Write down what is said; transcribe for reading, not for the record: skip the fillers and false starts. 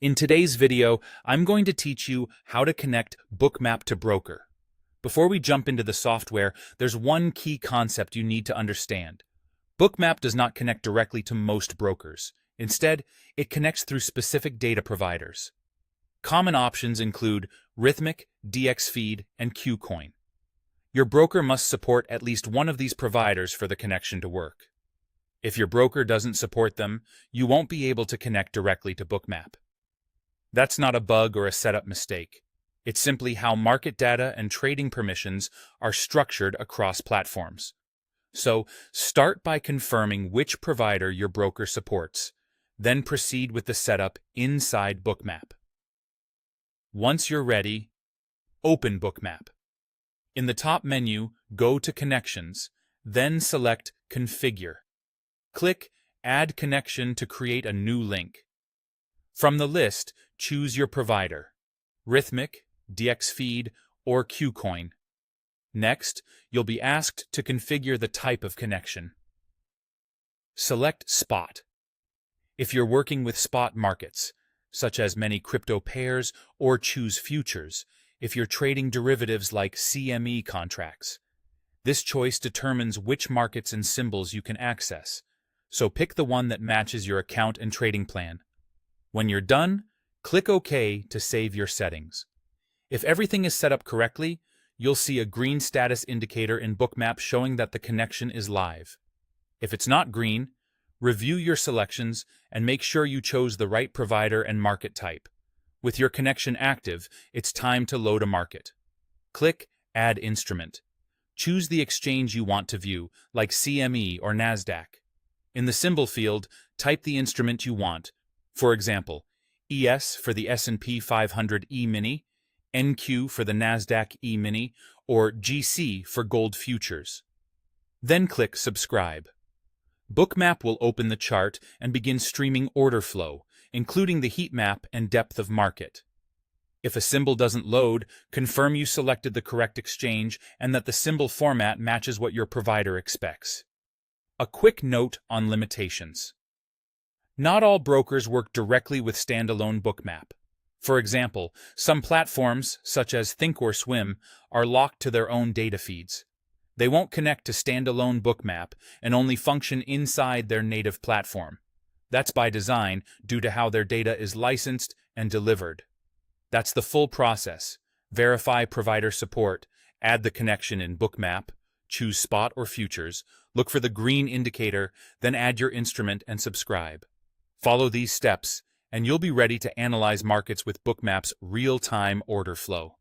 In today's video, I'm going to teach you how to connect Bookmap to Broker. Before we jump into the software, there's one key concept you need to understand. Bookmap does not connect directly to most brokers. Instead, it connects through specific data providers. Common options include Rhythmic, DXFeed, and Qcoin. Your broker must support at least one of these providers for the connection to work. If your broker doesn't support them, you won't be able to connect directly to Bookmap. That's not a bug or a setup mistake. It's simply how market data and trading permissions are structured across platforms. So, start by confirming which provider your broker supports, then proceed with the setup inside Bookmap. Once you're ready, open Bookmap. In the top menu, go to Connections, then select Configure. Click Add Connection to create a new link. From the list, choose your provider, Rhythmic, DXFeed, or Qcoin. Next, you'll be asked to configure the type of connection. Select Spot. If you're working with spot markets, such as many crypto pairs, or choose Futures, if you're trading derivatives like CME contracts. This choice determines which markets and symbols you can access, so pick the one that matches your account and trading plan. When you're done, click OK to save your settings. If everything is set up correctly, you'll see a green status indicator in Bookmap showing that the connection is live. If it's not green, review your selections and make sure you chose the right provider and market type. With your connection active, it's time to load a market. Click Add Instrument. Choose the exchange you want to view, like CME or NASDAQ. In the symbol field, type the instrument you want. For example, ES for the S&P 500 E-mini, NQ for the NASDAQ E-mini, or GC for gold futures. Then click Subscribe. Bookmap will open the chart and begin streaming order flow, including the heat map and depth of market. If a symbol doesn't load, confirm you selected the correct exchange and that the symbol format matches what your provider expects. A quick note on limitations. Not all brokers work directly with standalone Bookmap. For example, some platforms, such as Thinkorswim, are locked to their own data feeds. They won't connect to standalone Bookmap and only function inside their native platform. That's by design due to how their data is licensed and delivered. That's the full process. Verify provider support, add the connection in Bookmap, choose spot or futures, look for the green indicator, then add your instrument and subscribe. Follow these steps, and you'll be ready to analyze markets with Bookmap's real-time order flow.